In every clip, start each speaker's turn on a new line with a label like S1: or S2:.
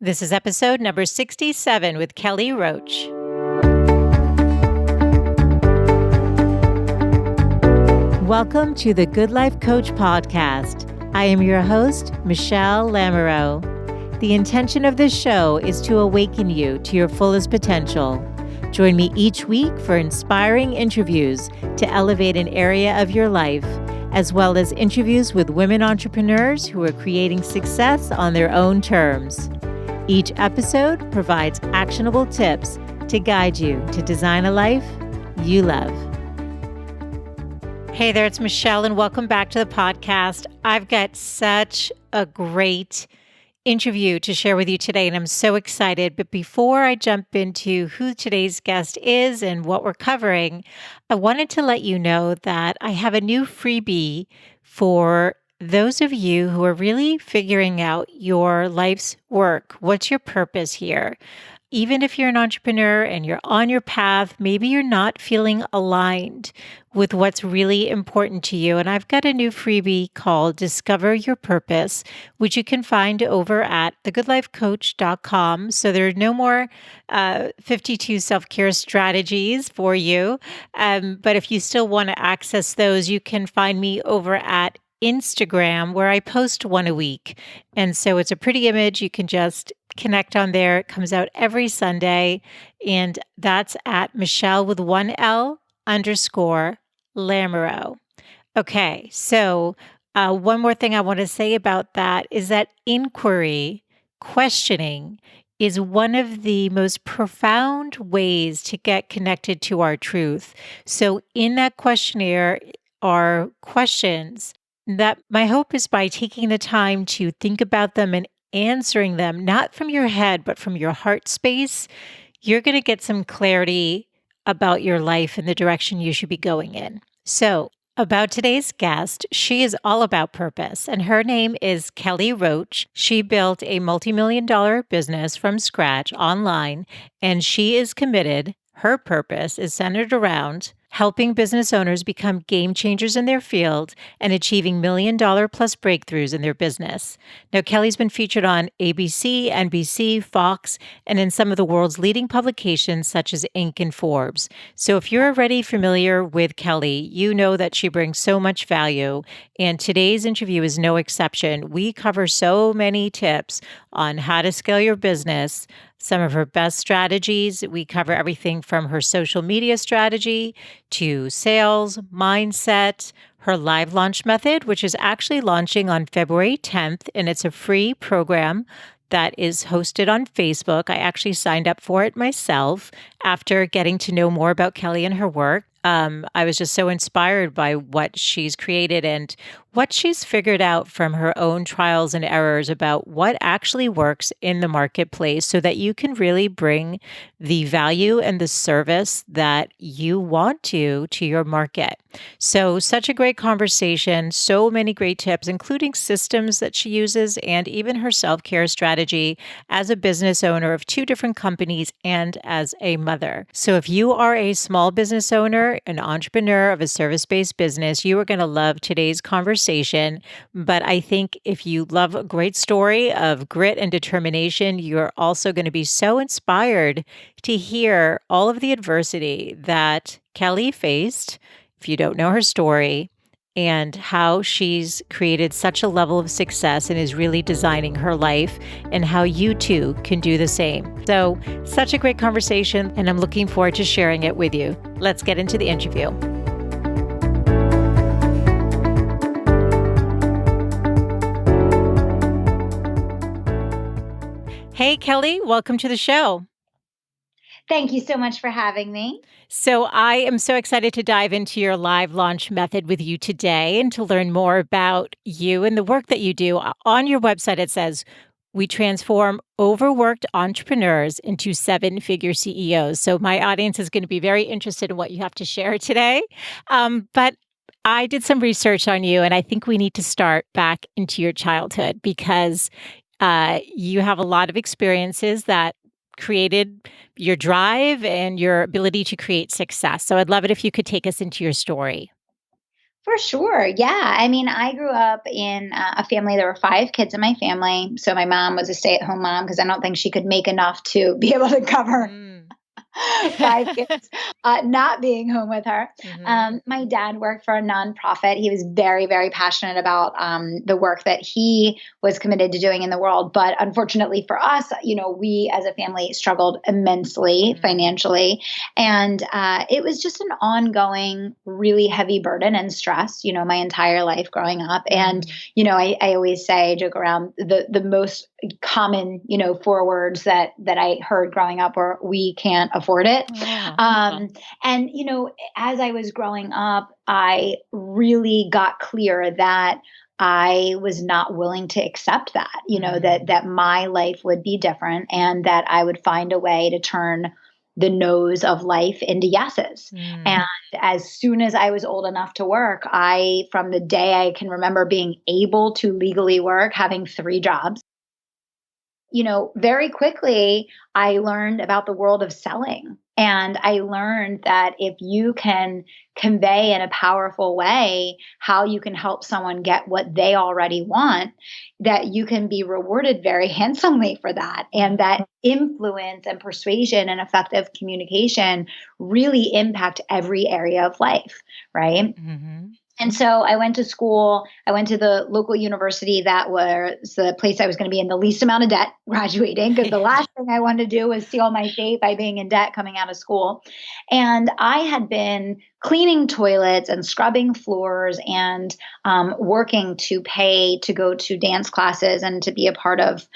S1: This is episode number 67 with Kelly Roach. Welcome to the Good Life Coach podcast. I am your host, Michelle Lamoureux. The intention of this show is to awaken you to your fullest potential. Join me each week for inspiring interviews to elevate an area of your life, as well as interviews with women entrepreneurs who are creating success on their own terms. Each episode provides actionable tips to guide you to design a life you love. Hey there, it's Michelle, and welcome back to the podcast. I've got such a great interview to share with you today, and I'm so excited. But before I jump into who today's guest is and what we're covering, I wanted to let you know that I have a new freebie for those of you who are really figuring out your life's work. What's your purpose here? Even if you're an entrepreneur and you're on your path, maybe you're not feeling aligned with what's really important to you. And I've got a new freebie called Discover Your Purpose, which you can find over at thegoodlifecoach.com. So there are no more 52 self-care strategies for you. But if you still want to access those, you can find me over at Instagram, where I post one a week. And so it's a pretty image. You can just connect on there. It comes out every Sunday. And that's at Michelle with one L _ Lamoureux. Okay. So one more thing I want to say about that is that inquiry, questioning, is one of the most profound ways to get connected to our truth. So in that questionnaire are questions that my hope is by taking the time to think about them and answering them, not from your head, but from your heart space, you're going to get some clarity about your life and the direction you should be going in. So, about today's guest, she is all about purpose, and her name is Kelly Roach. She built a multi-million-dollar business from scratch online, and she is committed. Her purpose is centered around helping business owners become game changers in their field and achieving million-dollar-plus breakthroughs in their business. Now, Kelly's been featured on ABC, NBC, Fox, and in some of the world's leading publications such as Inc. and Forbes. So if you're already familiar with Kelly, you know that she brings so much value, and today's interview is no exception. We cover so many tips on how to scale your business, some of her best strategies. We cover everything from her social media strategy to sales, mindset, her live launch method, which is actually launching on February 10th, and it's a free program that is hosted on Facebook. I actually signed up for it myself after getting to know more about Kelly and her work. I was just so inspired by what she's created and what she's figured out from her own trials and errors about what actually works in the marketplace so that you can really bring the value and the service that you want to your market. So such a great conversation, so many great tips, including systems that she uses and even her self-care strategy as a business owner of 2 different companies and as a mother. So if you are a small business owner, an entrepreneur of a service-based business, you are going to love today's conversation. But I think if you love a great story of grit and determination, you're also going to be so inspired to hear all of the adversity that Kelly faced, if you don't know her story, and how she's created such a level of success and is really designing her life, and how you too can do the same. So, such a great conversation, and I'm looking forward to sharing it with you. Let's get into the interview. Hey, Kelly, welcome to the show.
S2: Thank you so much for having me.
S1: So I am so excited to dive into your live launch method with you today and to learn more about you and the work that you do. On your website, it says, we transform overworked entrepreneurs into 7-figure CEOs. So my audience is going to be very interested in what you have to share today. But I did some research on you, and I think we need to start back into your childhood because you have a lot of experiences that created your drive and your ability to create success. So I'd love it if you could take us into your story.
S2: For sure. Yeah. I mean, I grew up in a family. There were five kids in my family. So my mom was a stay at home mom because I don't think she could make enough to be able to cover
S1: Mm.
S2: five kids not being home with her.
S1: Mhm.
S2: My dad worked for a nonprofit. He was very, very passionate about the work that he was committed to doing in the world. But unfortunately for us, we as a family struggled immensely
S1: Mm.
S2: financially. And it was just an ongoing, really heavy burden and stress, my entire life growing up. And,
S1: Mm.
S2: I always say, I joke around, the most common, four words that I heard growing up were "we can't afford it."
S1: Oh.
S2: And as I was growing up, I really got clear that I was not willing to accept that,
S1: Mm.
S2: that my life would be different and that I would find a way to turn the no's of life into yeses. And
S1: Mm.
S2: as soon as I was old enough to work, from the day I can remember being able to legally work, having three jobs, very quickly, I learned about the world of selling. And I learned that if you can convey in a powerful way how you can help someone get what they already want, that you can be rewarded very handsomely for that. And
S1: Mm.
S2: that influence and persuasion and effective communication really impact every area of life, right?
S1: Mhm.
S2: And so I went to school. I went to the local university that was the place I was going to be in the least amount of debt graduating, because the last thing I wanted to do was seal my fate by being in debt coming out of school. And I had been cleaning toilets and scrubbing floors and working to pay to go to dance classes and to be a part of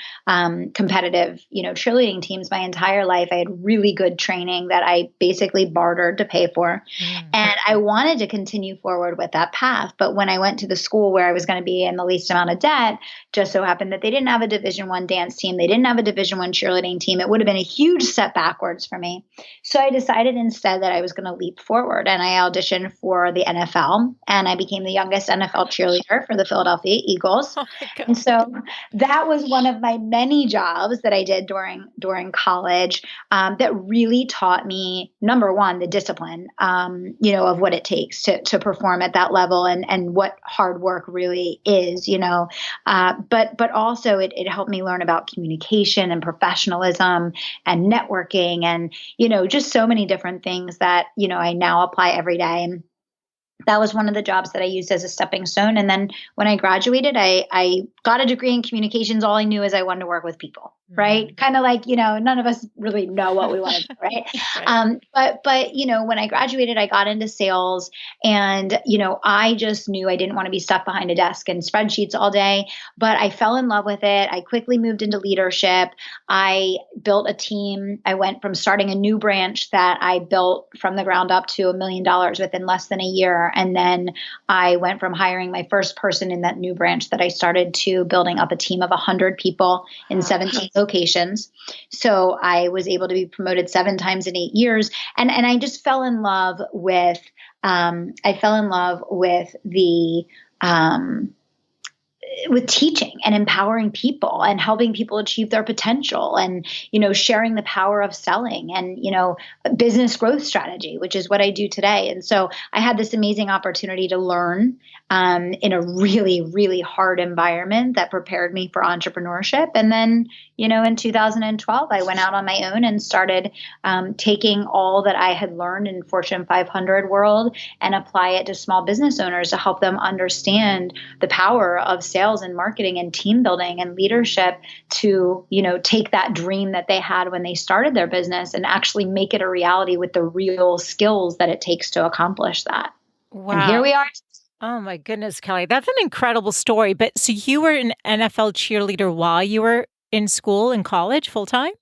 S2: competitive, cheerleading teams my entire life. I had really good training that I basically bartered to pay for.
S1: Mm.
S2: And I wanted to continue forward with that path. But when I went to the school where I was going to be in the least amount of debt, just so happened that they didn't have a Division 1 dance team. They didn't have a Division 1 cheerleading team. It would have been a huge step backwards for me. So I decided instead that I was going to leap forward, and I auditioned for the NFL, and I became the youngest NFL cheerleader for the Philadelphia Eagles.
S1: Oh my
S2: And
S1: god.
S2: so that was one of my many jobs that I did during college, that really taught me, number one, the discipline, of what it takes to perform at that level, and what hard work really is, but also it helped me learn about communication and professionalism and networking and, just so many different things that, I now apply every day. And that was one of the jobs that I used as a stepping stone. And then when I graduated, I got a degree in communications. All I knew is I wanted to work with people, right?
S1: Mm.
S2: Kind of like, none of us really know what we want to do, right?
S1: Right.
S2: But when I graduated, I got into sales, and, I just knew I didn't want to be stuck behind a desk and spreadsheets all day, but I fell in love with it. I quickly moved into leadership. I built a team. I went from starting a new branch that I built from the ground up to $1 million within less than a year. And then I went from hiring my first person in that new branch that I started to building up a team of 100 people in
S1: Wow.
S2: 17 locations. So I was able to be promoted 7 times in 8 years. And I just fell in love with, the, um, with teaching and empowering people and helping people achieve their potential, and sharing the power of selling, and business growth strategy, which is what I do today. And so I had this amazing opportunity to learn, in a really, really hard environment that prepared me for entrepreneurship. And then, in 2012, I went out on my own and started, taking all that I had learned in Fortune 500 world and apply it to small business owners to help them understand the power of sales and marketing and team building and leadership to, take that dream that they had when they started their business and actually make it a reality with the real skills that it takes to accomplish that. And here
S1: Wow.
S2: we are.
S1: Oh my goodness, Kelly. That's an incredible story. But so you were an NFL cheerleader while you were in school in college full time?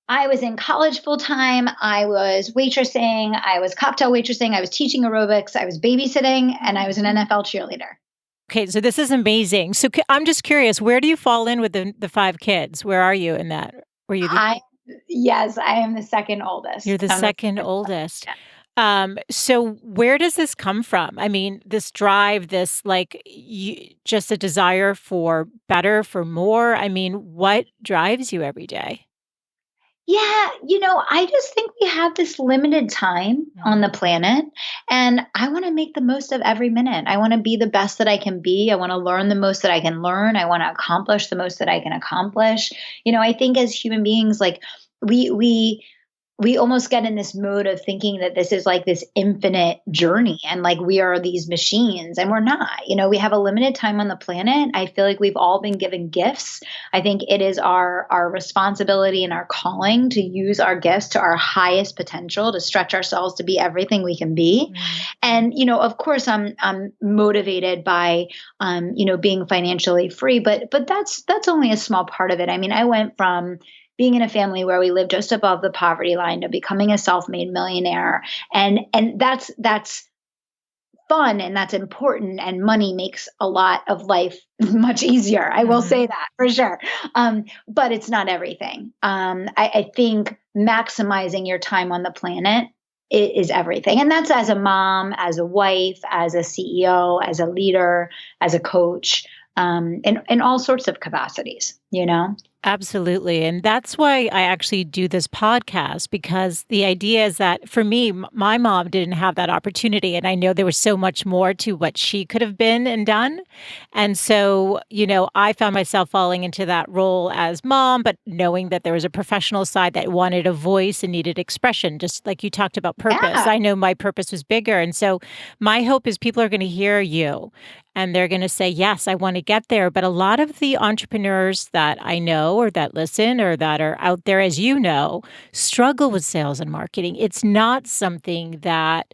S2: I was in college full time. I was waitressing. I was cocktail waitressing. I was teaching aerobics. I was babysitting, and I was an NFL cheerleader.
S1: Okay, so this is amazing. So I'm just curious, where do you fall in with the 5 kids? Where are you in that? Were you the
S2: I Yes, I am the second
S1: You're
S2: oldest.
S1: the
S2: I'm the
S1: second
S2: second
S1: oldest.
S2: oldest.
S1: So where does this come from? I mean, this drive, this like just a desire for better, for more. I mean, what drives you every day?
S2: Yeah, I just think we have this limited time on the
S1: Mm.
S2: planet, and I want to make the most of every minute. I want to be the best that I can be. I want to learn the most that I can learn. I want to accomplish the most that I can accomplish. I think as human beings, like we we almost get in this mode of thinking that this is like this infinite journey and like we are these machines, and we're not. We have a limited time on the planet. I feel like we've all been given gifts. I think it is our responsibility and our calling to use our gifts to our highest potential, to stretch ourselves to be everything we can be.
S1: Mm.
S2: And of course I'm motivated by being financially free, but that's only a small part of it. I mean, I went from being in a family where we lived just above the poverty line to becoming a self-made millionaire, and that's fun and that's important, and money makes a lot of life much easier. I will say
S1: Mhm.
S2: that for sure. But it's not everything. I think maximizing your time on the planet is everything, and that's as a mom, as a wife, as a CEO, as a leader, as a coach, in all sorts of capacities.
S1: Absolutely. And that's why I actually do this podcast, because the idea is that for me, my mom didn't have that opportunity. And I know there was so much more to what she could have been and done. And so, I found myself falling into that role as mom, but knowing that there was a professional side that wanted a voice and needed expression, just like you talked about purpose.
S2: Yeah.
S1: I know my purpose was bigger. And so my hope is people are going to hear you and they're going to say, yes, I want to get there. But a lot of the entrepreneurs that I know or that listen or that are out there, as you know, struggle with sales and marketing. It's not something that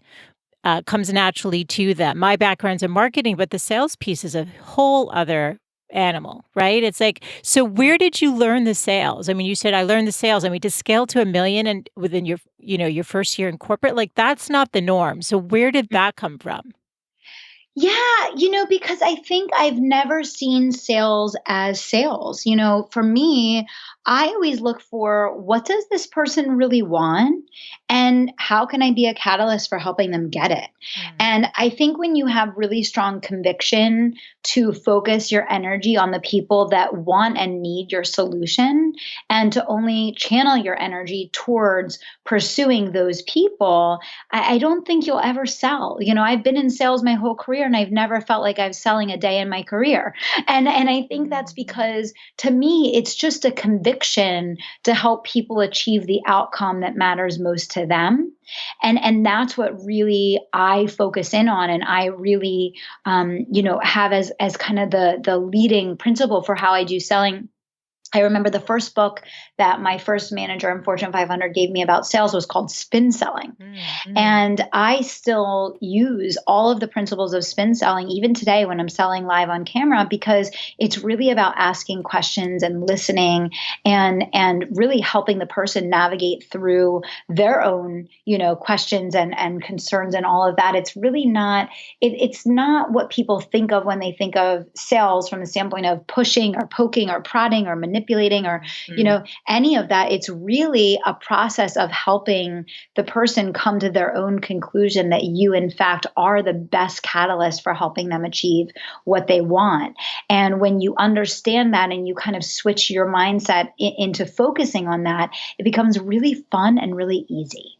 S1: comes naturally to them. My background's in marketing, but the sales piece is a whole other animal, right? It's like, so where did you learn the sales? I mean, you said I learned the sales. I mean, to scale to 1 million and within your first year in corporate, like that's not the norm. So where did that come from?
S2: Yeah, because I think I've never seen sales as sales. For me, I always look for what does this person really want and how can I be a catalyst for helping them get it?
S1: Mm.
S2: And I think when you have really strong conviction to focus your energy on the people that want and need your solution, and to only channel your energy towards pursuing those people, I don't think you'll ever sell. I've been in sales my whole career and I've never felt like I was selling a day in my career. And I think that's
S1: Mm.
S2: because to me, it's just a conviction to help people achieve the outcome that matters most to them. And that's what really I focus in on, and I really have as kind of the leading principle for how I do selling. I remember the first book that my first manager in Fortune 500 gave me about sales was called Spin Selling.
S1: Mm.
S2: And I still use all of the principles of spin selling even today when I'm selling live on camera, because it's really about asking questions and listening, and really helping the person navigate through their own, questions and concerns and all of that. It's really not it's not what people think of when they think of sales from the standpoint of pushing or poking or prodding or manipulating or any of that. It's really a process of helping the person come to their own conclusion that you, in fact, are the best catalyst for helping them achieve what they want. And when you understand that and you kind of switch your mindset into focusing on that, it becomes really fun and really easy.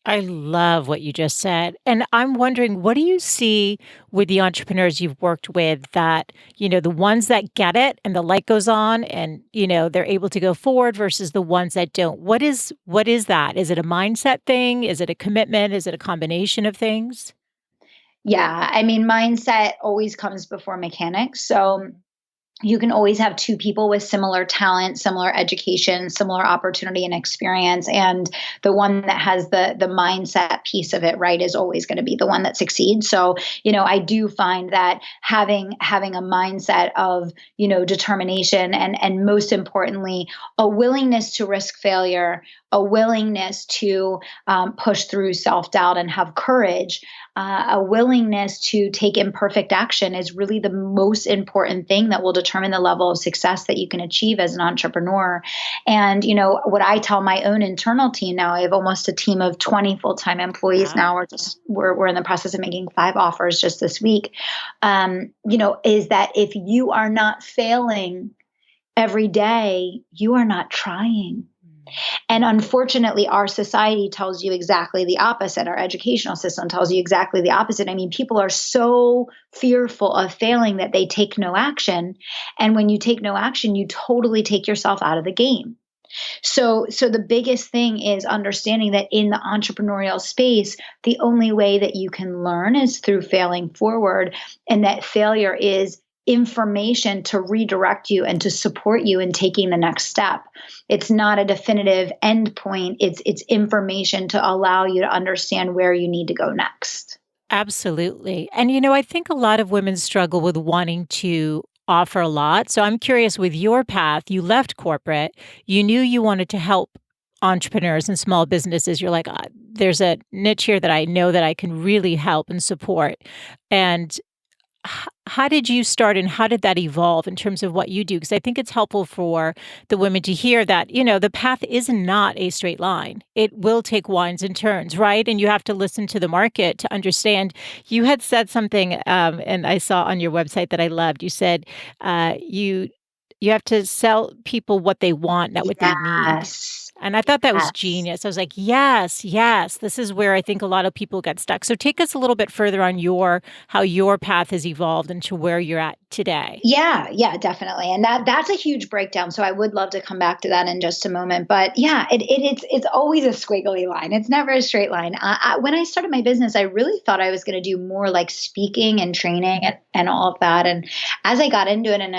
S1: I love what you just said. And I'm wondering, what do you see with the entrepreneurs you've worked with that, the ones that get it and the light goes on and, they're able to go forward versus the ones that don't? What is that? Is it a mindset thing? Is it a commitment? Is it a combination of things?
S2: Yeah, I mean, mindset always comes before mechanics. So you can always have two people with similar talent, similar education, similar opportunity and experience, and the one that has the mindset piece of it right is always going to be the one that succeeds. So I do find that having a mindset of determination, and most importantly a willingness to risk failure, a willingness to push through self-doubt and have courage, a willingness to take imperfect action is really the most important thing that will determine the level of success that you can achieve as an entrepreneur. And what I tell my own internal team now, I have almost a team of 20 full-time employees
S1: Wow.
S2: now. We're in the process of making 5 offers just this week. Is that if you are not failing every day, you are not trying. And unfortunately, our society tells you exactly the opposite. Our educational system tells you exactly the opposite. I mean, people are so fearful of failing that they take no action. And when you take no action, you totally take yourself out of the game. So the biggest thing is understanding that in the entrepreneurial space, the only way that you can learn is through failing forward, and that failure is information to redirect you and to support you in taking the next step. It's not a definitive end point. It's information to allow you to understand where you need to go next.
S1: Absolutely. And, I think a lot of women struggle with wanting to offer a lot. So I'm curious with your path, you left corporate, you knew you wanted to help entrepreneurs and small businesses. You're like, there's a niche here that I know that I can really help and support. And how did you start and how did that evolve in terms of what you do? Because I think it's helpful for the women to hear that, the path is not a straight line. It will take winds and turns, right? And you have to listen to the market to understand. You had said something, and I saw on your website that I loved. You said you have to sell people what they want, not what they need.
S2: Yes.
S1: And I thought that was
S2: Yes.
S1: genius. I was like, yes, yes, this is where I think a lot of people get stuck. So take us a little bit further on how your path has evolved into where you're at today.
S2: Yeah, yeah, definitely. And that's a huge breakdown. So I would love to come back to that in just a moment. But yeah, it's always a squiggly line. It's never a straight line. When I started my business, I really thought I was going to do more like speaking and training and all of that. And as I got into it, and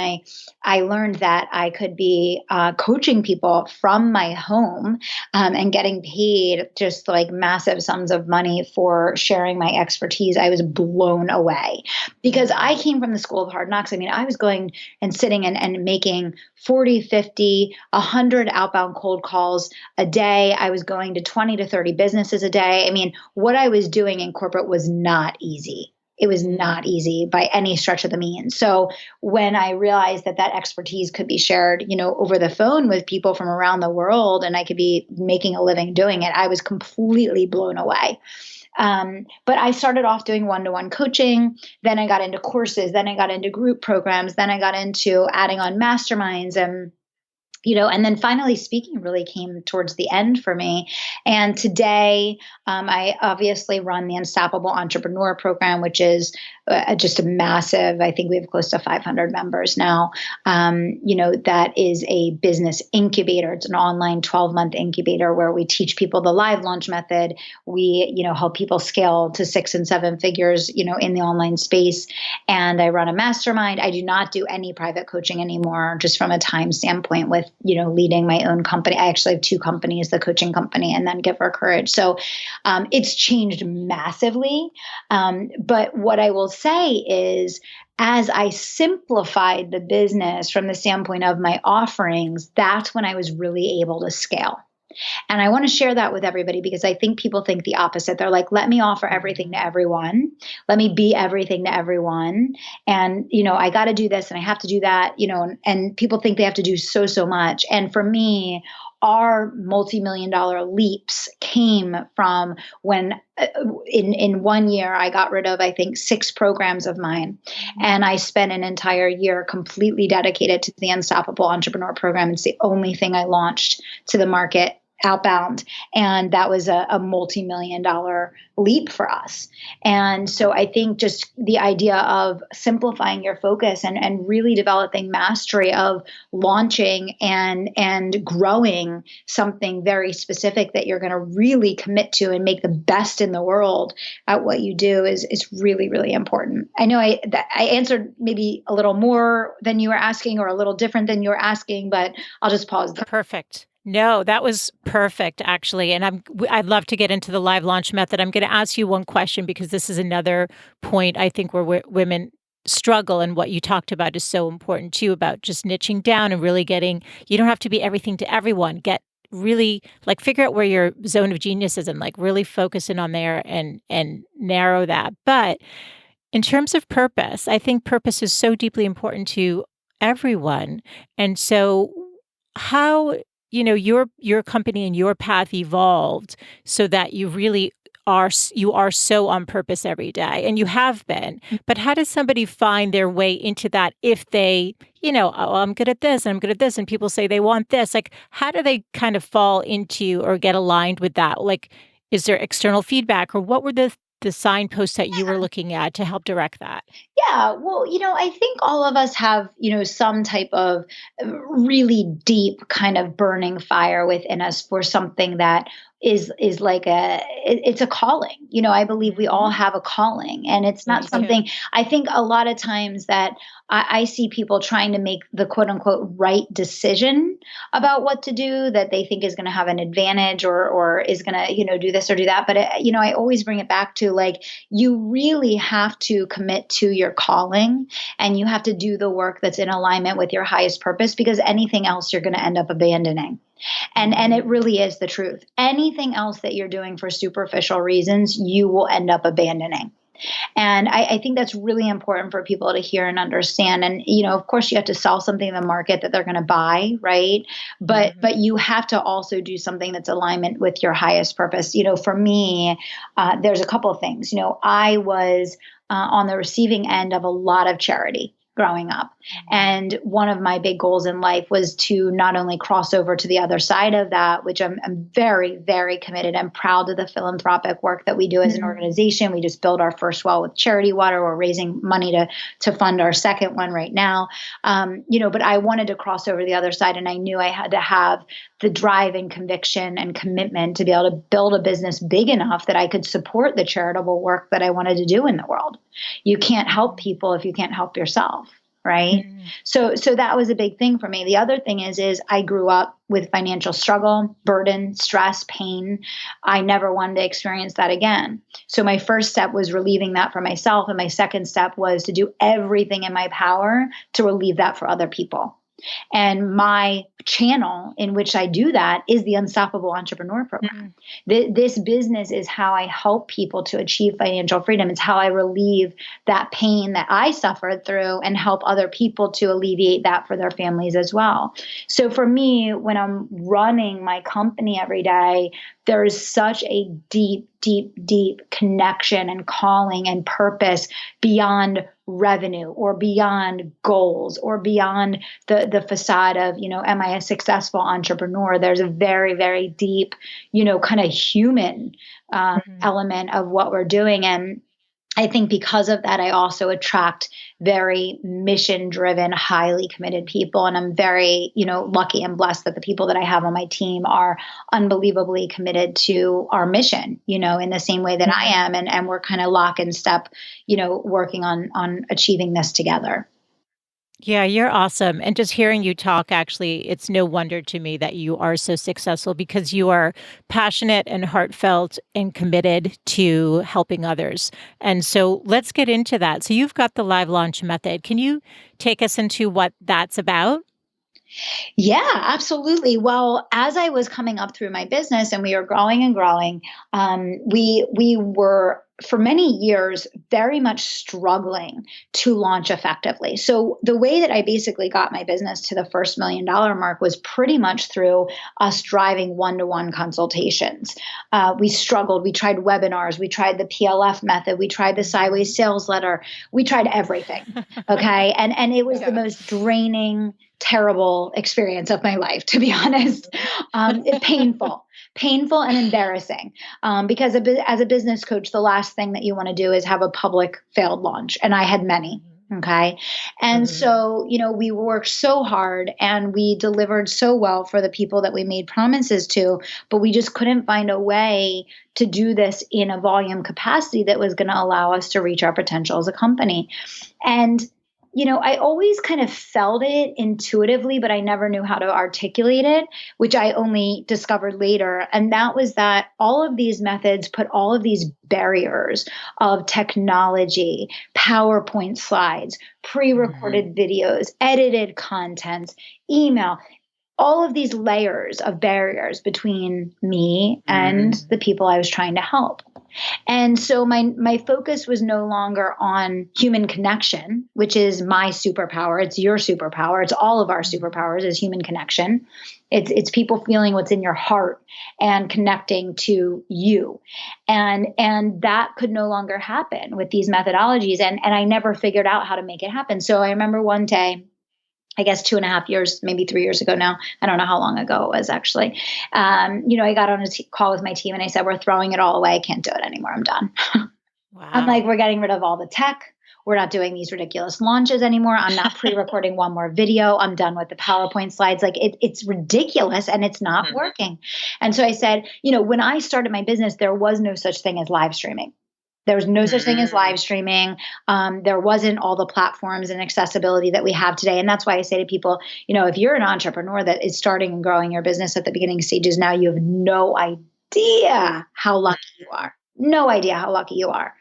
S2: I learned that I could be coaching people from my home and getting paid just like massive sums of money for sharing my expertise, I was blown away because I came from the school of hard knocks. I mean, I was going and sitting and making 40, 50, 100 outbound cold calls a day. I was going to 20 to 30 businesses a day. I mean, what I was doing in corporate was not easy. It was not easy by any stretch of the means. So when I realized that that expertise could be shared, over the phone with people from around the world, and I could be making a living doing it, I was completely blown away. But I started off doing one-to-one coaching. Then I got into courses. Then I got into group programs. Then I got into adding on masterminds and then finally speaking really came towards the end for me. And today, I obviously run the Unstoppable Entrepreneur Program, which is just a massive, I think we have close to 500 members now. That is a business incubator. It's an online 12-month incubator where we teach people the live launch method. We, help people scale to 6 and 7 figures, in the online space. And I run a mastermind. I do not do any private coaching anymore, just from a time standpoint with leading my own company. I actually have 2 companies, the coaching company and then Give Her Courage. So it's changed massively. But what I will say is, as I simplified the business from the standpoint of my offerings, that's when I was really able to scale. And I want to share that with everybody because I think people think the opposite. They're like, let me offer everything to everyone. Let me be everything to everyone. And, I got to do this and I have to do that, and people think they have to do so, so much. And for me, our multi-million dollar leaps came from when in 1 year I got rid of I think 6 programs of mine, and I spent an entire year completely dedicated to the Unstoppable Entrepreneur Program. It's the only thing I launched to the market outbound, and that was a multi-million dollar leap for us. And so I think just the idea of simplifying your focus and really developing mastery of launching and growing something very specific that you're going to really commit to and make the best in the world at what you do is really, really important. I know I answered maybe a little more than you were asking or a little different than you were asking, but I'll just pause there.
S1: Perfect. No, that was perfect, actually. And I'd love to get into the live launch method. I'm going to ask you one question because this is another point I think where women struggle, and what you talked about is so important too, about just niching down and really getting. You don't have to be everything to everyone. Get really like figure out where your zone of genius is and like really focus in on there and narrow that. But in terms of purpose, I think purpose is so deeply important to everyone. And so how, your company and your path evolved so that you really you are so on purpose every day, and you have been. But how does somebody find their way into that if they, oh, I'm good at this and I'm good at this, and people say they want this? Like, how do they kind of fall into or get aligned with that? Like, is there external feedback, or what were the signposts that you were looking at to help direct that?
S2: Yeah, well, I think all of us have, some type of really deep kind of burning fire within us for something that is like it's a calling. I believe we all
S1: Hmm.
S2: have a calling, and it's not
S1: Me too.
S2: something. I think a lot of times that I see people trying to make the quote unquote right decision about what to do that they think is going to have an advantage, or is going to, do this or do that. But I always bring it back to, like, you really have to commit to your calling, and you have to do the work that's in alignment with your highest purpose, because anything else you're going to end up abandoning. And it
S1: Mm.
S2: really is the truth. Anything else that you're doing for superficial reasons, you will end up abandoning. And I think that's really important for people to hear and understand. And, of course, you have to sell something in the market that they're going to buy, right? But
S1: Mhm.
S2: you have to also do something that's alignment with your highest purpose. For me, there's a couple of things. I was on the receiving end of a lot of charity growing up.
S1: Mhm.
S2: And one of my big goals in life was to not only cross over to the other side of that, which I'm very, very committed. I'm proud of the philanthropic work that we do as an organization. We just built our first well with charity water. We're raising money to fund our second one right now. But I wanted to cross over the other side, and I knew I had to have the drive and conviction and commitment to be able to build a business big enough that I could support the charitable work that I wanted to do in the world. You can't help
S1: Mhm.
S2: people if you can't help yourself, right?
S1: Mhm.
S2: So that was a big thing for me. The other thing is I grew up with financial struggle, burden, stress, pain. I never wanted to experience that again. So my first step was relieving that for myself, and my second step was to do everything in my power to relieve that for other people. And my channel in which I do that is the Unstoppable Entrepreneur Program.
S1: Mhm.
S2: This business is how I help people to achieve financial freedom. It's how I relieve that pain that I suffered through and help other people to alleviate that for their families as well. So for me, when I'm running my company every day, there is such a deep, deep, deep connection and calling and purpose beyond revenue or beyond goals or beyond the facade of, am I a successful entrepreneur? There's a very, very deep, kind of human
S1: Mhm.
S2: element of what we're doing. And I think because of that, I also attract very mission driven, highly committed people. And I'm very, lucky and blessed that the people that I have on my team are unbelievably committed to our mission, in the same way that I
S1: Mhm.
S2: am. And we're kind of lock and step, working on achieving this together.
S1: Yeah, you're awesome. And just hearing you talk, actually, it's no wonder to me that you are so successful because you are passionate and heartfelt and committed to helping others. And so let's get into that. So you've got the live launch method. Can you take us into what that's about?
S2: Yeah, absolutely. Well, as I was coming up through my business and we were growing and growing, we were for many years very much struggling to launch effectively. So the way that I basically got my business to the first $1 million mark was pretty much through us driving one-to-one consultations. We struggled. We tried webinars. We tried the PLF method. We tried the sideways
S1: Mhm.
S2: sales letter. We tried everything. Okay, and it was the
S1: Yeah.
S2: most draining, terrible experience of my life, to be honest. Painful, painful and embarrassing. Because as a business coach, the last thing that you want to do is have a public failed launch. And I had many.
S1: Mhm.
S2: Okay. And
S1: Mhm.
S2: so, we worked so hard and we delivered so well for the people that we made promises to, but we just couldn't find a way to do this in a volume capacity that was going to allow us to reach our potential as a company. And I always kind of felt it intuitively, but I never knew how to articulate it, which I only discovered later. And that was that all of these methods put all of these barriers of technology, PowerPoint slides, pre
S1: Mhm.
S2: recorded videos, edited content, email, all of these layers of barriers between me and the
S1: Mhm.
S2: people I was trying to help. And so my focus was no longer on human connection, which is my superpower. It's your superpower. It's all of our
S1: Mhm.
S2: superpowers is human connection. It's people feeling what's in your heart and connecting to you. And that could no longer happen with these methodologies. And I never figured out how to make it happen. So I remember one day, I guess 2.5 years, maybe 3 years ago now. I don't know how long ago it was actually. I got on a call with my team and I said, we're throwing it all away. I can't do it anymore. I'm done. I'm like,
S1: Wow.
S2: we're getting rid of all the tech. We're not doing these ridiculous launches anymore. I'm not pre-recording one more video. I'm done with the PowerPoint slides. Like it's ridiculous and it's not working. And so I said, when I started my business, there was no such thing as live streaming. There was no such thing as live streaming. There wasn't all the platforms and accessibility that we have today. And that's why I say to people, if you're an entrepreneur that is starting and growing your business at the beginning stages now, you have no idea how lucky you are. No idea how lucky you are.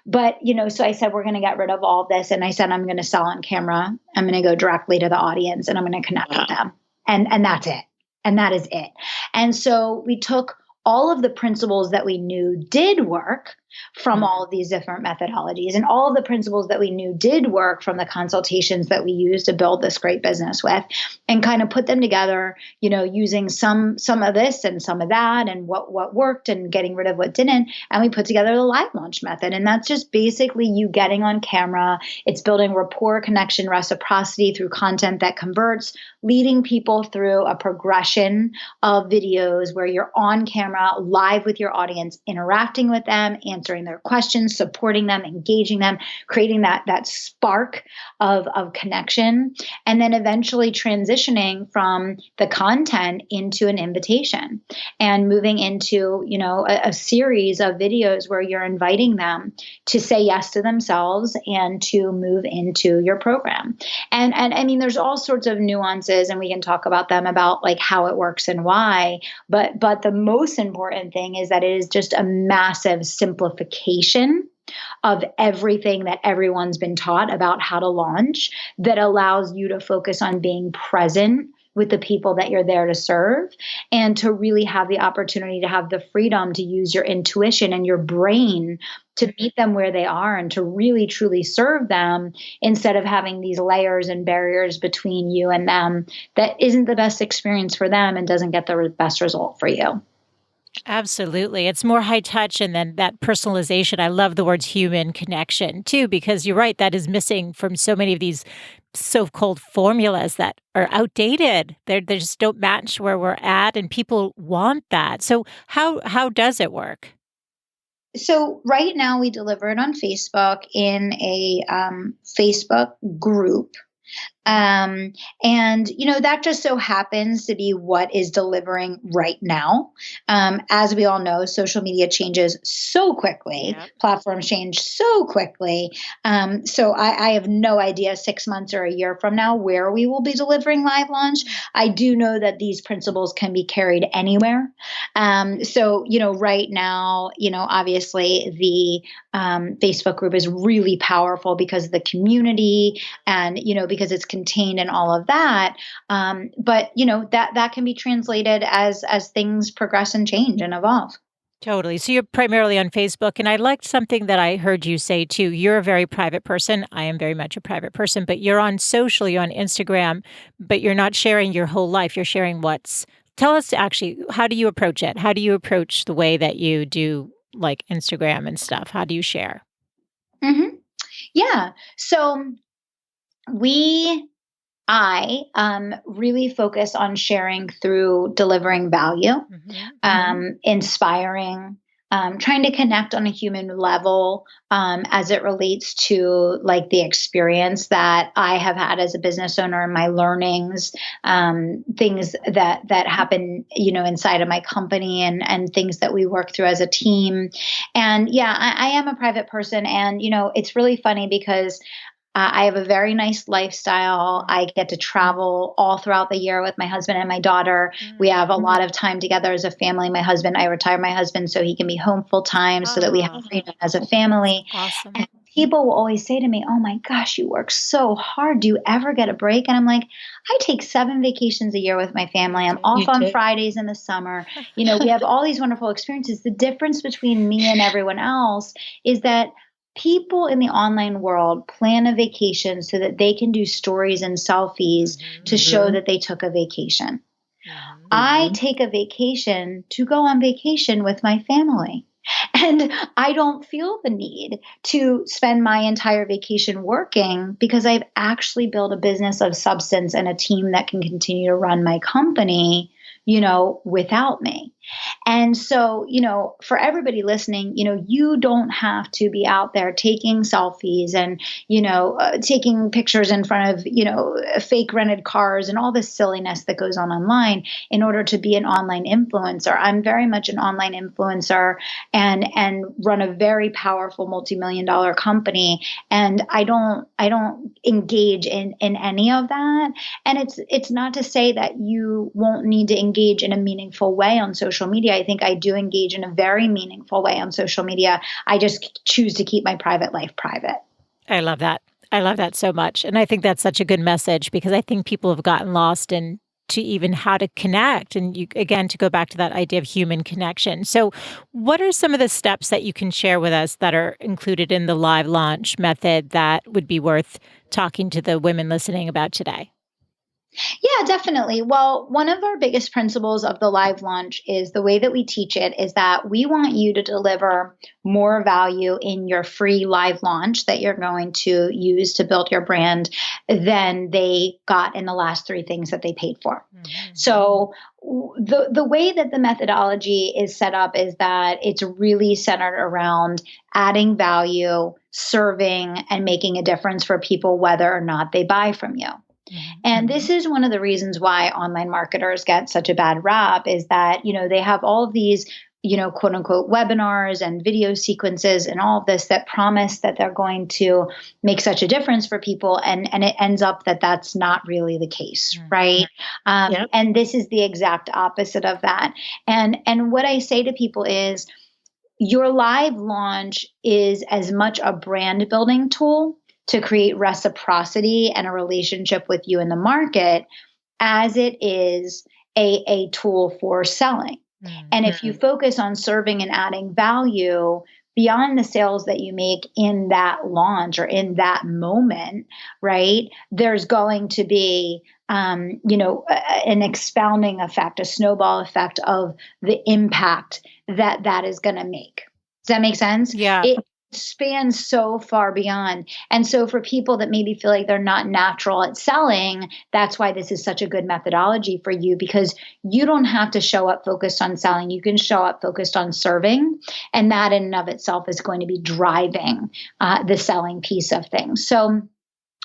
S2: But so I said, we're going to get rid of all of this. And I said, I'm going to sell on camera. I'm going to go directly to the audience and I'm going to connect with them. And that's it. And that is it. And so we took all of the principles that we knew did work from all of these different methodologies and all of the principles that we knew did work from the consultations that we used to build this great business with, and kind of put them together, using some of this and some of that and what worked and getting rid of what didn't. And we put together the live launch method. And that's just basically you getting on camera. It's building rapport, connection, reciprocity through content that converts, leading people through a progression of videos where you're on camera, live with your audience, interacting with them, answering their questions, supporting them, engaging them, creating that spark of connection, and then eventually transitioning from the content into an invitation and moving into, a series of videos where you're inviting them to say yes to themselves and to move into your program. And I mean, there's all sorts of nuances and we can talk about them about like how it works and why, but the most important thing is that it is just a massive simplification of everything that everyone's been taught about how to launch that allows you to focus on being present with the people that you're there to serve and to really have the opportunity to have the freedom to use your intuition and your brain to meet them where they are and to really truly serve them instead of having these layers and barriers between you and them that isn't the best experience for them and doesn't get the best result for you.
S1: Absolutely. It's more high touch and then that personalization. I love the words human connection too, because you're right, that is missing from so many of these so-called formulas that are outdated. They just don't match where we're at and people want that. So how does it work?
S2: So right now we deliver it on Facebook in a Facebook group. Um, and, that just so happens to be what is delivering right now. As we all know, social media changes so quickly,
S1: Yep.
S2: platforms change so quickly. So I have no idea 6 months or a year from now where we will be delivering live launch. I do know that these principles can be carried anywhere. So, right now, obviously Facebook group is really powerful because of the community and because it's contained in all of that. But that can be translated as things progress and change and evolve.
S1: Totally. So you're primarily on Facebook. And I liked something that I heard you say too. You're a very private person. I am very much a private person, but you're on social, you're on Instagram, but you're not sharing your whole life. You're sharing tell us actually, how do you approach it? How do you approach the way that you do like Instagram and stuff? How do you share?
S2: Hmm. Yeah. So we I really focus on sharing through delivering value,
S1: Hmm.
S2: inspiring, trying to connect on a human level as it relates to like the experience that I have had as a business owner and my learnings, things that happen, inside of my company and things that we work through as a team. And yeah, I am a private person, and it's really funny because I have a very nice lifestyle. I get to travel all throughout the year with my husband and my daughter. We have a lot of time together as a family. I retired my husband so he can be home full time so that we have
S1: Oh,
S2: freedom as a
S1: that's
S2: family.
S1: awesome.
S2: people will always say to me, "Oh my gosh, you work so hard. Do you ever get a break?" And I'm like, "I take 7 vacations a year with my family.
S1: You
S2: I'm
S1: do.
S2: off on Fridays in the summer. We have all these wonderful experiences." The difference between me and everyone else is that people in the online world plan a vacation so that they can do stories and selfies to show that they took a vacation.
S1: Mhm.
S2: I take a vacation to go on vacation with my family. And I don't feel the need to spend my entire vacation working because I've actually built a business of substance and a team that can continue to run my company, without me. And so, for everybody listening, you don't have to be out there taking selfies and, taking pictures in front of, fake rented cars and all this silliness that goes on online in order to be an online influencer. I'm very much an online influencer and run a very powerful multi-million dollar company. And I don't engage in any of that. And it's not to say that you won't need to engage in a meaningful way on social media. I think I do engage in a very meaningful way on social media. I just choose to keep my private life private.
S1: I love that. I love that so much, and I think that's such a good message because I think people have gotten lost in to even how to connect, and you again, to go back to that idea of human connection. So, what are some of the steps that you can share with us that are included in the live launch method that would be worth talking to the women listening about today?
S2: Yeah, definitely. Well, one of our biggest principles of the live launch is the way that we teach it is that we want you to deliver more value in your free live launch that you're going to use to build your brand than they got in the last three things that they paid for.
S1: Mhm.
S2: So the way that the methodology is set up is that it's really centered around adding value, serving, and making a difference for people whether or not they buy from you.
S1: Mhm.
S2: And this is one of the reasons why online marketers get such a bad rap is that, they have all of these, quote unquote webinars and video sequences and all of this that promise that they're going to make such a difference for people. And it ends up that that's not really the case,
S1: Mm.
S2: right?
S1: Yep.
S2: And this is the exact opposite of that. And what I say to people is, your live launch is as much a brand building tool to create reciprocity and a relationship with you in the market as it is a tool for selling. And if you focus on serving and adding value beyond the sales that you make in that launch or in that moment, right, there's going to be an expounding effect, a snowball effect of the impact that is going to make. Does that make sense?
S1: Yeah.
S2: It spans so far beyond. And so for people that maybe feel like they're not natural at selling, that's why this is such a good methodology for you, because you don't have to show up focused on selling. You can show up focused on serving. And that in and of itself is going to be driving the selling piece of things. So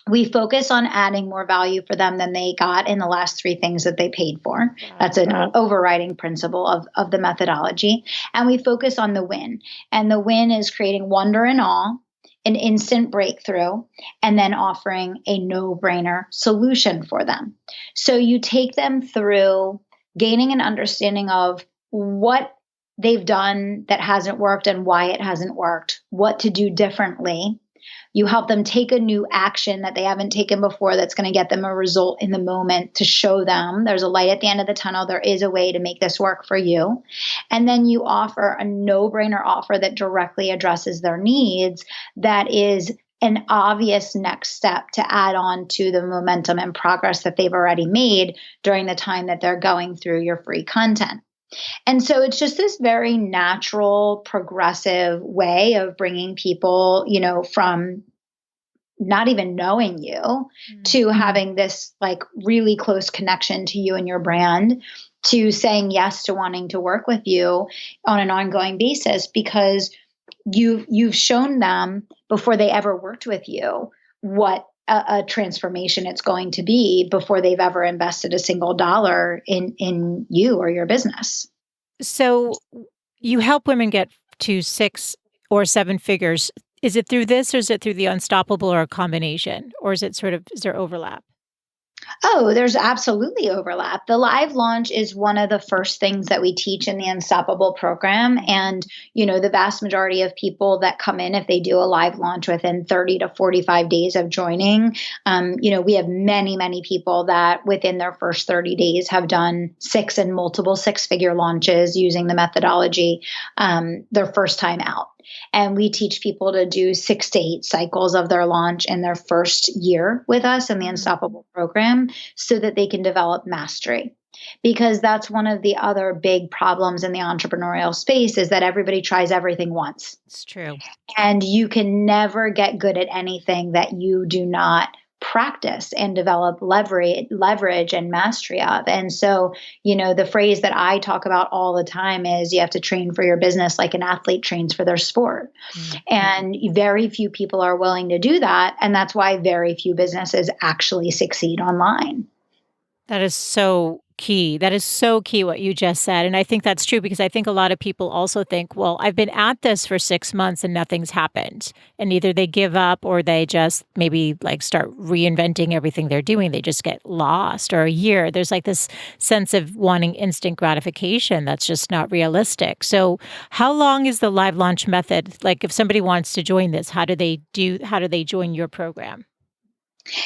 S2: we focus on adding more value for them than they got in the last three things that they paid for.
S1: Wow.
S2: That's an overriding principle of the methodology. And we focus on the win. And the win is creating wonder and awe, an instant breakthrough, and then offering a no brainer solution for them. So you take them through gaining an understanding of what they've done that hasn't worked and why it hasn't worked, what to do differently. You help them take a new action that they haven't taken before that's going to get them a result in the moment to show them there's a light at the end of the tunnel. There is a way to make this work for you. And then you offer a no brainer offer that directly addresses their needs, that is an obvious next step to add on to the momentum and progress that they've already made during the time that they're going through your free content. And so it's just this very natural, progressive way of bringing people, from not even knowing you
S1: Mm.
S2: to having this like really close connection to you and your brand, to saying yes to wanting to work with you on an ongoing basis because you've shown them before they ever worked with you what a transformation it's going to be before they've ever invested a single dollar in you or your business.
S1: So you help women get to 6 or 7 figures. Is it through this or is it through the Unstoppable or a combination? Or is it sort of is there overlap?
S2: Oh, there's absolutely overlap. The live launch is one of the first things that we teach in the Unstoppable program.
S1: Mhm.
S2: And, the vast majority of people that come in, if they do a live launch within 30 to 45 days of joining, we have many, many people that within their first 30 days have done six and multiple six-figure launches using the methodology their first time out. And we teach people to do 6 to 8 cycles of their launch in their first year with us in the
S1: Mm,
S2: Unstoppable program so that they can develop mastery. Because that's one of the other big problems in the entrepreneurial space is that everybody tries everything once.
S1: it's true.
S2: And you can never get good at anything that you do not practice and develop leverage and mastery of. And so, the phrase that I talk about all the time is you have to train for your business like an athlete trains for their sport.
S1: Mm.
S2: And very few people are willing to do that. And that's why very few businesses actually succeed online.
S1: That is so key. That is so key what you just said, and I think that's true because I think a lot of people also think, "Well, I've been at this for 6 months and nothing's happened." And either they give up or they just maybe, like, start reinventing everything they're doing. They just get lost, or a year. There's, like, this sense of wanting instant gratification that's just not realistic. So, how long is the live launch method? Like, if somebody wants to join this, how do they join your program?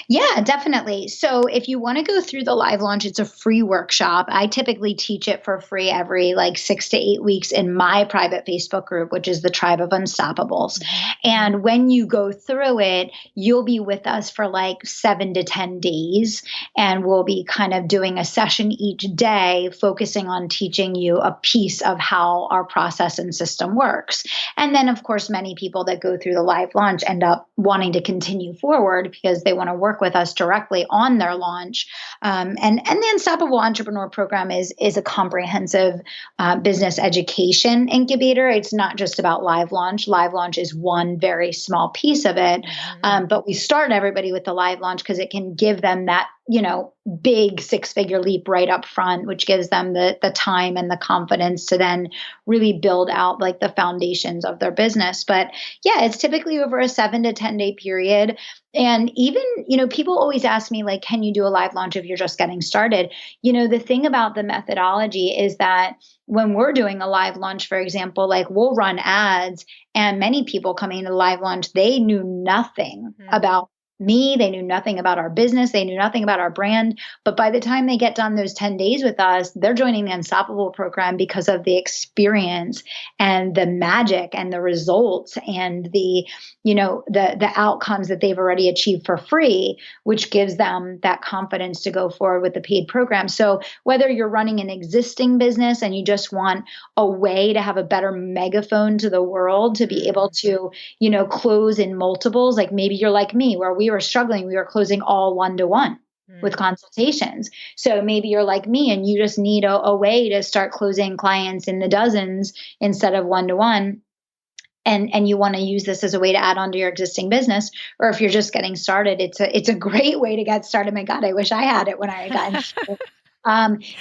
S2: Yeah, definitely. So if you want to go through the live launch, it's a free workshop. I typically teach it for free every like 6 to 8 weeks in my private Facebook group, which is the Tribe of Unstoppables.
S1: Mhm.
S2: And when you go through it, you'll be with us for like 7 to 10 days. And we'll be kind of doing a session each day, focusing on teaching you a piece of how our process and system works. And then, of course, many people that go through the live launch end up wanting to continue forward because they want to work with us directly on their launch. And the Unstoppable Entrepreneur Program is a comprehensive business education incubator. It's not just about live launch. Live launch is one very small piece of it,
S1: Mhm.
S2: but we start everybody with the live launch because it can give them that big six-figure leap right up front, which gives them the time and the confidence to then really build out like the foundations of their business. But yeah, it's typically over a 7 to 10 day period. And even, people always ask me, like, can you do a live launch if you're just getting started? The thing about the methodology is that when we're doing a live launch, for example, like we'll run ads, and many people coming into the live launch, they knew nothing
S1: Mhm.
S2: about me. They knew nothing about our business. They knew nothing about our brand. But by the time they get done those 10 days with us, they're joining the Unstoppable program because of the experience and the magic and the results and the outcomes that they've already achieved for free, which gives them that confidence to go forward with the paid program. So whether you're running an existing business and you just want a way to have a better megaphone to the world to be able
S1: Mm.
S2: to close in multiples, like maybe you're like me where we were struggling, we were closing all one to one with
S1: Mm.
S2: consultations. So maybe you're like me and you just need a way to start closing clients in the dozens instead of one to one. And you want to use this as a way to add on to your existing business, or if you're just getting started, it's a great way to get started. My God, I wish I had it when I got started.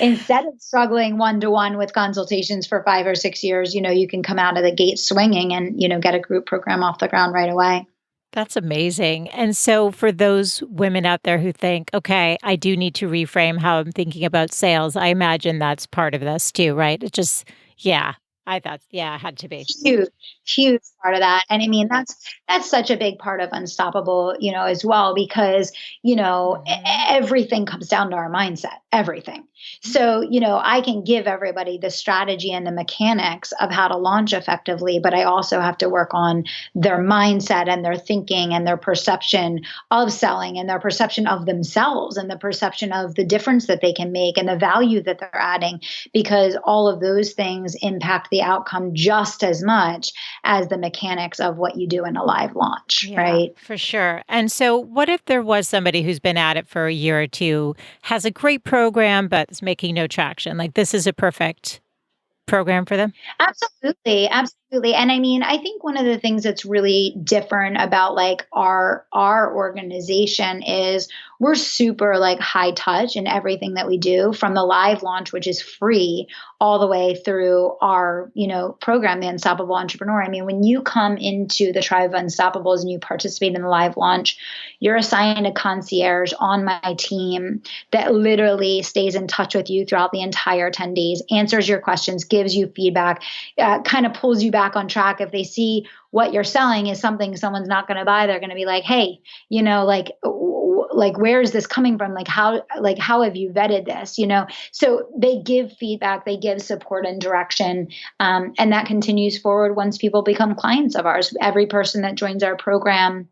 S2: Instead of struggling one to one with consultations for 5 or 6 years, you can come out of the gate swinging and get a group program off the ground right away.
S1: That's amazing. And so for those women out there who think, "Okay, I do need to reframe how I'm thinking about sales," I imagine that's part of this too, right? It just yeah, I thought yeah, it had to be.
S2: Huge, huge part of that. And I mean, that's such a big part of Unstoppable, as well, because,
S1: Mhm.
S2: everything comes down to our mindset, everything. So, I can give everybody the strategy and the mechanics of how to launch effectively, but I also have to work on their mindset and their thinking and their perception of selling and their perception of themselves and the perception of the difference that they can make and the value that they're adding, because all of those things impact the outcome just as much as the mechanics of what you do in a live launch,
S1: Yeah,
S2: right?
S1: for sure. And so what if there was somebody who's been at it for a year or 2, has a great program, but is making no traction? Like, this is a perfect program for them?
S2: Absolutely. Absolutely. Absolutely. And I mean, I think one of the things that's really different about like our organization is we're super like high touch in everything that we do, from the live launch, which is free, all the way through our, program, the Unstoppable Entrepreneur. I mean, when you come into the Tribe of Unstoppables and you participate in the live launch, you're assigned a concierge on my team that literally stays in touch with you throughout the entire 10 days, answers your questions, gives you feedback, kind of pulls you back on track. If they see what you're selling is something someone's not going to buy, they're going to be like, hey, like where is this coming from? How have you vetted this? So they give feedback, they give support and direction, and that continues forward once people become clients of ours. Every person that joins our program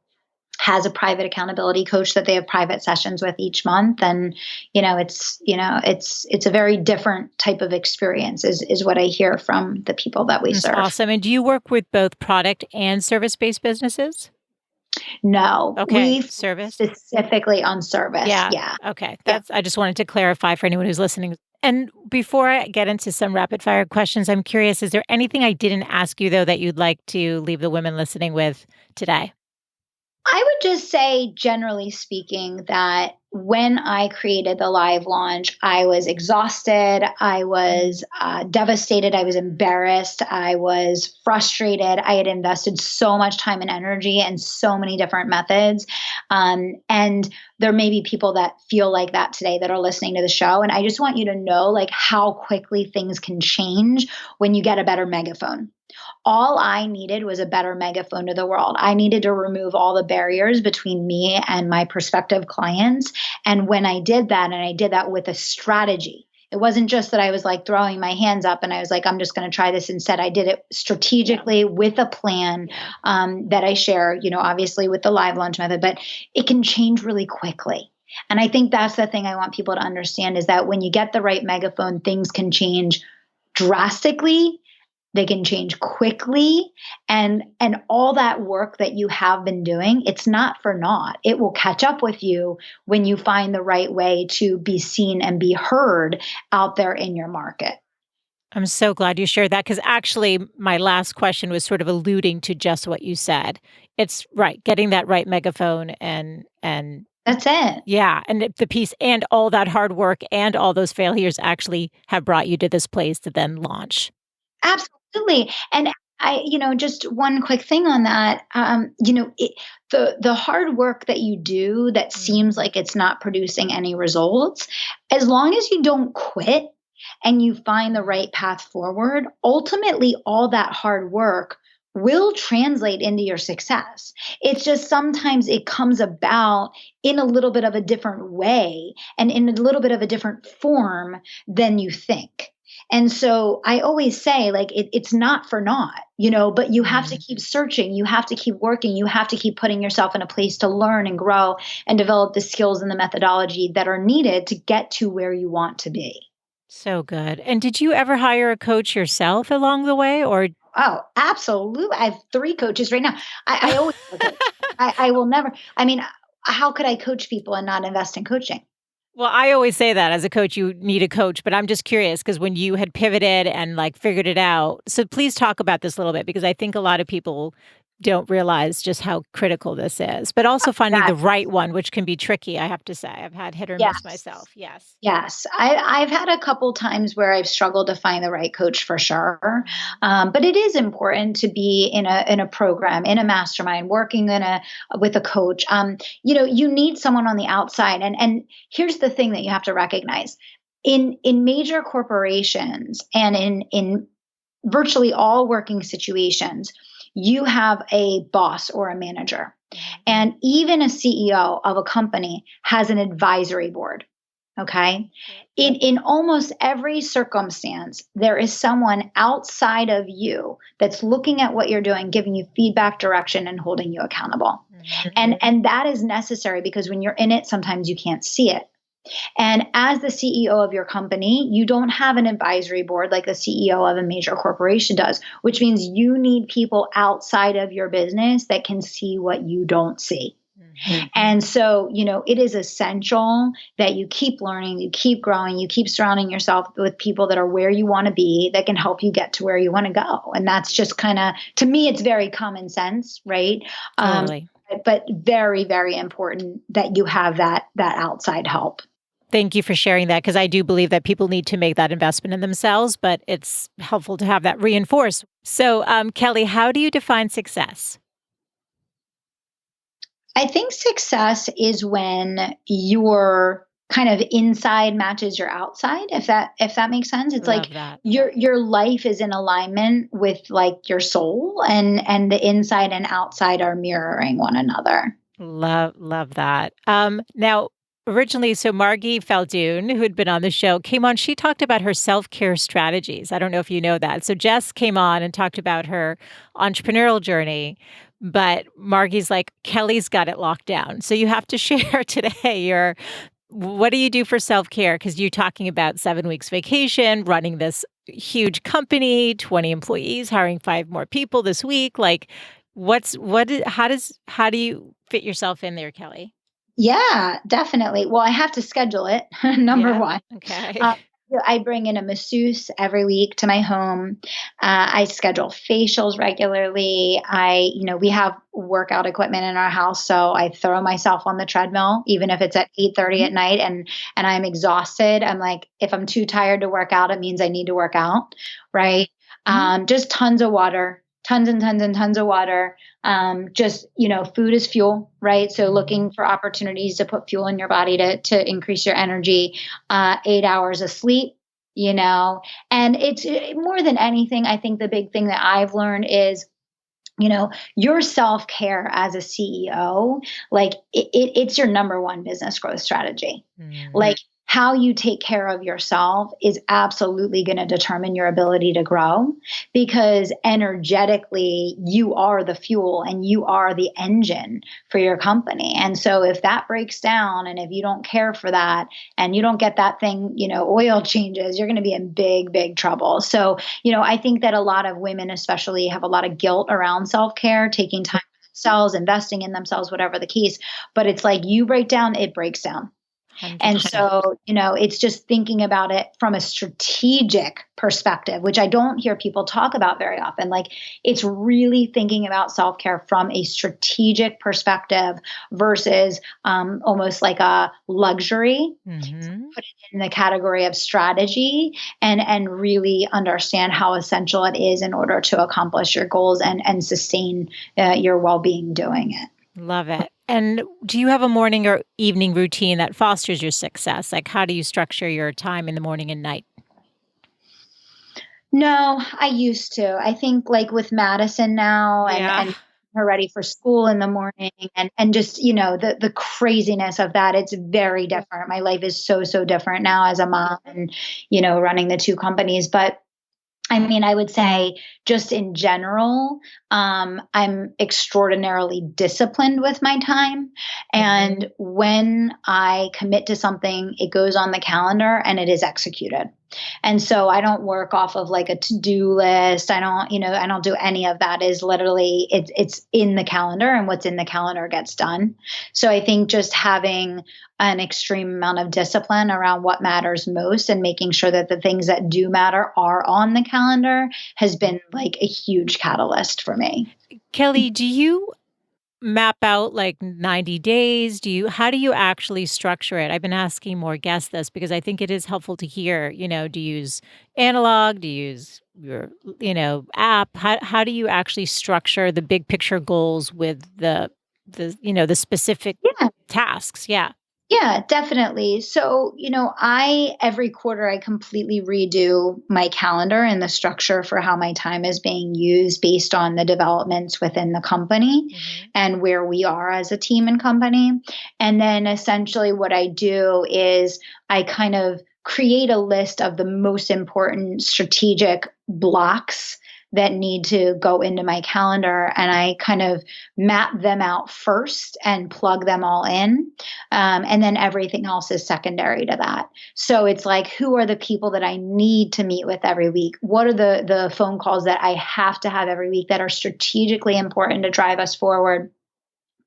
S2: has a private accountability coach that they have private sessions with each month. And, it's a very different type of experience is what I hear from the people that we
S1: That's
S2: serve.
S1: awesome. And do you work with both product and service-based businesses?
S2: No,
S1: Okay,
S2: we
S1: service.
S2: specifically on service.
S1: Yeah.
S2: Yeah.
S1: Okay.
S2: Yeah.
S1: I just wanted to clarify for anyone who's listening. And before I get into some rapid fire questions, I'm curious, is there anything I didn't ask you though that you'd like to leave the women listening with today?
S2: I would just say, generally speaking, that when I created the live launch, I was exhausted. I was devastated. I was embarrassed. I was frustrated. I had invested so much time and energy and so many different methods. And there may be people that feel like that today that are listening to the show. And I just want you to know, like, how quickly things can change when you get a better megaphone. All I needed was a better megaphone to the world. I needed to remove all the barriers between me and my prospective clients. And when I did that, and I did that with a strategy, it wasn't just that I was like throwing my hands up and I was like, I'm just going to try this instead. I did it strategically with a plan that I share, obviously with the live launch method, but it can change really quickly. And I think that's the thing I want people to understand, is that when you get the right megaphone, things can change drastically. They can change quickly, and all that work that you have been doing, it's not for naught. It will catch up with you when you find the right way to be seen and be heard out there in your market.
S1: I'm so glad you shared that because actually, my last question was sort of alluding to just what you said. It's right, getting that right megaphone and
S2: That's it.
S1: yeah, and the piece and all that hard work and all those failures actually have brought you to this place to then launch.
S2: Absolutely. And just one quick thing on that. The hard work that you do that seems like it's not producing any results, as long as you don't quit and you find the right path forward, ultimately all that hard work will translate into your success. It's just sometimes it comes about in a little bit of a different way and in a little bit of a different form than you think. And so I always say, like, it's not for naught, but you have to keep searching. You have to keep working. You have to keep putting yourself in a place to learn and grow and develop the skills and the methodology that are needed to get to where you want to be.
S1: So good. And did you ever hire a coach yourself along the way or
S2: Oh, absolutely. I have 3 coaches right now. I always have a coach. I will never, I mean, how could I coach people and not invest in coaching?
S1: Well, I always say that as a coach, you need a coach, but I'm just curious because when you had pivoted and like figured it out. So please talk about this a little bit because I think a lot of people don't realize just how critical this is, but also finding the
S2: Yes.
S1: right one, which can be tricky, I have to say. I've had hit or miss
S2: Yes.
S1: myself. Yes.
S2: Yes, I've had a couple times where I've struggled to find the right coach for sure, but it is important to be in a program, in a mastermind, working with a coach. You need someone on the outside, and here's the thing that you have to recognize: in major corporations and in virtually all working situations, you have a boss or a manager, and even a CEO of a company has an advisory board. Okay. In almost every circumstance, there is someone outside of you that's looking at what you're doing, giving you feedback, direction, and holding you accountable. And that is necessary because when you're in it, sometimes you can't see it. And as the CEO of your company, you don't have an advisory board like the CEO of a major corporation does, which means you need people outside of your business that can see what you don't see. And so, it is essential that you keep learning, you keep growing, you keep surrounding yourself with people that are where you want to be, that can help you get to where you want to go. And that's just kind of, to me, it's very common sense, right?
S1: Totally.
S2: But very, very important that you have that outside help.
S1: Thank you for sharing that because I do believe that people need to make that investment in themselves, but it's helpful to have that reinforced. So, Kelly, how do you define success?
S2: I think success is when your kind of inside matches your outside, if that makes sense. It's like
S1: Love that.
S2: your life is in alignment with like your soul, and the inside and outside are mirroring one another.
S1: Love that. Now, originally, so Margie Faldoon, who had been on the show, came on. She talked about her self-care strategies. I don't know if you know that. So Jess came on and talked about her entrepreneurial journey, but Margie's like, Kelly's got it locked down. So you have to share today your what do you do for self-care? Because you're talking about 7 weeks vacation, running this huge company, 20 employees, hiring five more people this week. Like, how do you fit yourself in there, Kelly?
S2: Yeah, definitely. Well, I have to schedule it, number
S1: Yeah.
S2: one.
S1: Okay.
S2: Um, I bring in a masseuse every week to my home. I schedule facials regularly. We have workout equipment in our house, so I throw myself on the treadmill, even if it's at 8:30 at night, and I'm exhausted. I'm like, if I'm too tired to work out, it means I need to work out, right? Just tons of water, tons and tons and tons of water. Just food is fuel, right? So
S1: Mhm.
S2: looking for opportunities to put fuel in your body to increase your energy. 8 hours of sleep, and it's more than anything. I think the big thing that I've learned is your self-care as a CEO, like it's your number one business growth strategy.
S1: Mm.
S2: Like how you take care of yourself is absolutely going to determine your ability to grow, because energetically you are the fuel and you are the engine for your company. And so if that breaks down, and if you don't care for that, and you don't get that thing, oil changes, you're going to be in big, big trouble. So I think that a lot of women, especially, have a lot of guilt around self care, taking time for themselves, investing in themselves, whatever the case. But it's like you break down, it breaks down. And
S1: 100%.
S2: so, it's just thinking about it from a strategic perspective, which I don't hear people talk about very often. Like, it's really thinking about self care from a strategic perspective versus almost like a luxury.
S1: Mhm.
S2: Put it in the category of strategy, and really understand how essential it is in order to accomplish your goals and sustain your well being doing it.
S1: Love it. And do you have a morning or evening routine that fosters your success? Like, how do you structure your time in the morning and night?
S2: No, I used to. I think like with Madison now, and
S1: Yeah.
S2: her ready for school in the morning, and just, the craziness of that, it's very different. My life is so, so different now as a mom, and running the two companies. But I mean, I would say just in general, I'm extraordinarily disciplined with my time. And when I commit to something, it goes on the calendar and it is executed. And so I don't work off of like a to-do list. I don't do any of that. Is literally it's in the calendar, and what's in the calendar gets done. So I think just having an extreme amount of discipline around what matters most, and making sure that the things that do matter are on the calendar, has been like a huge catalyst for me.
S1: Kelly, do you map out like 90 days? How do you actually structure it? I've been asking more guests this because I think it is helpful to hear, do you use analog? Do you use your, app? How do you actually structure the big picture goals with the specific
S2: Yeah.
S1: tasks? Yeah.
S2: Yeah, definitely. So, every quarter I completely redo my calendar and the structure for how my time is being used based on the developments within the company
S1: Mhm.
S2: and where we are as a team and company. And then essentially what I do is I kind of create a list of the most important strategic blocks that need to go into my calendar, and I kind of map them out first and plug them all in, and then everything else is secondary to that. So it's like, who are the people that I need to meet with every week? What are the phone calls that I have to have every week that are strategically important to drive us forward?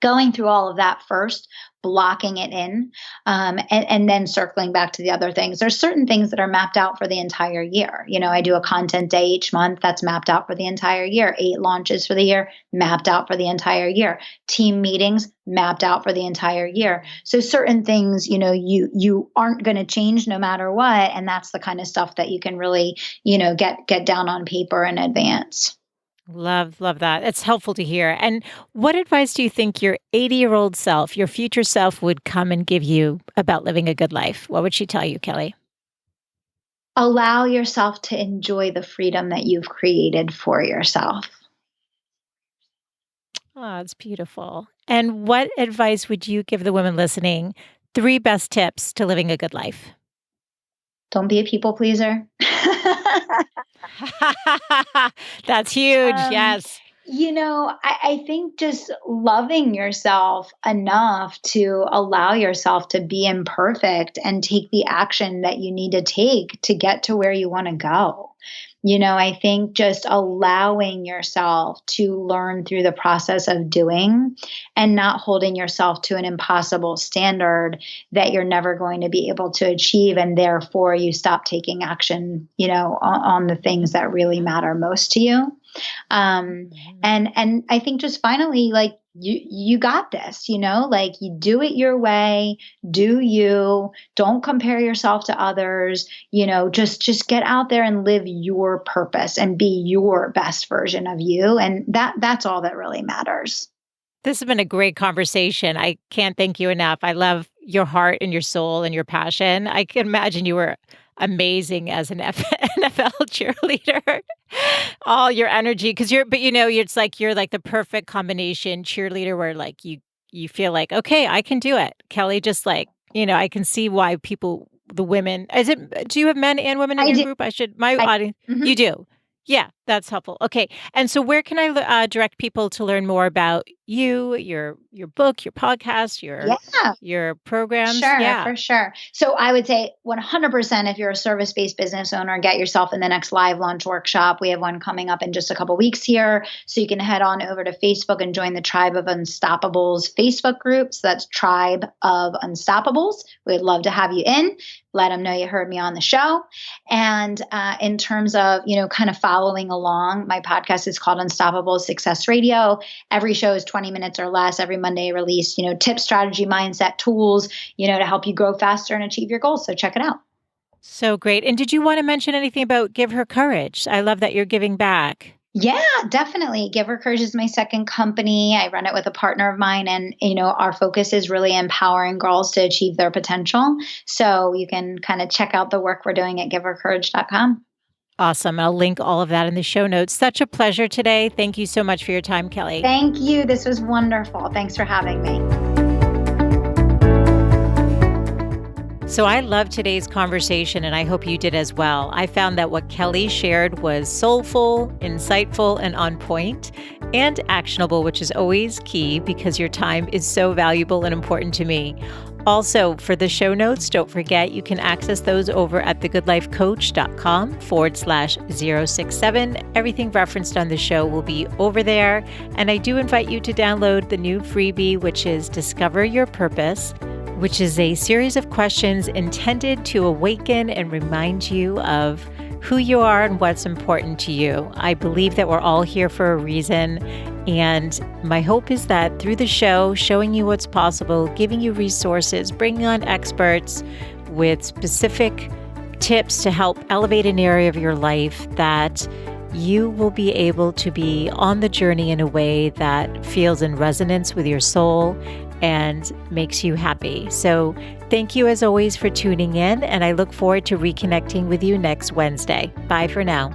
S2: going through all of that first, blocking it in, and then circling back to the other things. There's certain things that are mapped out for the entire year. I do a content day each month that's mapped out for the entire year. 8 launches for the year, mapped out for the entire year. Team meetings, mapped out for the entire year. So certain things, you aren't going to change no matter what, and that's the kind of stuff that you can really, get down on paper in advance.
S1: Love, love that. It's helpful to hear. And what advice do you think your 80-year-old self, your future self, would come and give you about living a good life? What would she tell you, Kelly?
S2: Allow yourself to enjoy the freedom that you've created for yourself.
S1: Oh, it's beautiful. And what advice would you give the women listening? 3 best tips to living a good life.
S2: Don't be a people pleaser.
S1: That's huge.
S2: Um,
S1: Yes.
S2: I think just loving yourself enough to allow yourself to be imperfect and take the action that you need to take to get to where you want to go. I think just allowing yourself to learn through the process of doing and not holding yourself to an impossible standard that you're never going to be able to achieve. And therefore, you stop taking action, on the things that really matter most to you. And I think just finally, like, you got this, like, you do it your way, do you, don't compare yourself to others, just get out there and live your purpose and be your best version of you. And that's all that really matters.
S1: This has been a great conversation. I can't thank you enough. I love your heart and your soul and your passion. I can imagine you were amazing as an NFL cheerleader. All your energy, because it's like you're like the perfect combination cheerleader where like you feel like, okay, I can do it. Kelly, just like, I can see why the women, do you have men and women in
S2: I
S1: your
S2: do.
S1: group? My audience,
S2: Mhm.
S1: you do. Yeah, that's helpful. Okay. And so where can I direct people to learn more about you, your book, your podcast,
S2: Yeah.
S1: your programs?
S2: Sure,
S1: Yeah.
S2: for sure. So I would say 100% if you're a service-based business owner, get yourself in the next live launch workshop. We have one coming up in just a couple weeks here. So you can head on over to Facebook and join the Tribe of Unstoppables Facebook group. So that's Tribe of Unstoppables. We'd love to have you in. Let them know you heard me on the show. And in terms of, kind of following along, my podcast is called Unstoppable Success Radio. Every show is 20 minutes or less. Every Monday I release, tips, strategy, mindset, tools, to help you grow faster and achieve your goals. So check it out.
S1: So great. And did you want to mention anything about Give Her Courage? I love that you're giving back.
S2: Yeah, definitely. Give Her Courage is my second company. I run it with a partner of mine, and our focus is really empowering girls to achieve their potential. So you can kind of check out the work we're doing at givehercourage.com.
S1: Awesome. I'll link all of that in the show notes. Such a pleasure today. Thank you so much for your time, Kelly.
S2: Thank you. This was wonderful. Thanks for having me.
S1: So I loved today's conversation, and I hope you did as well. I found that what Kelly shared was soulful, insightful, and on point, and actionable, which is always key because your time is so valuable and important to me. Also, for the show notes, don't forget you can access those over at thegoodlifecoach.com/067. Everything referenced on the show will be over there. And I do invite you to download the new freebie, which is Discover Your Purpose, which is a series of questions intended to awaken and remind you of who you are and what's important to you. I believe that we're all here for a reason. And my hope is that through the show, showing you what's possible, giving you resources, bringing on experts with specific tips to help elevate an area of your life, that you will be able to be on the journey in a way that feels in resonance with your soul and makes you happy. So thank you as always for tuning in, and I look forward to reconnecting with you next Wednesday. Bye for now.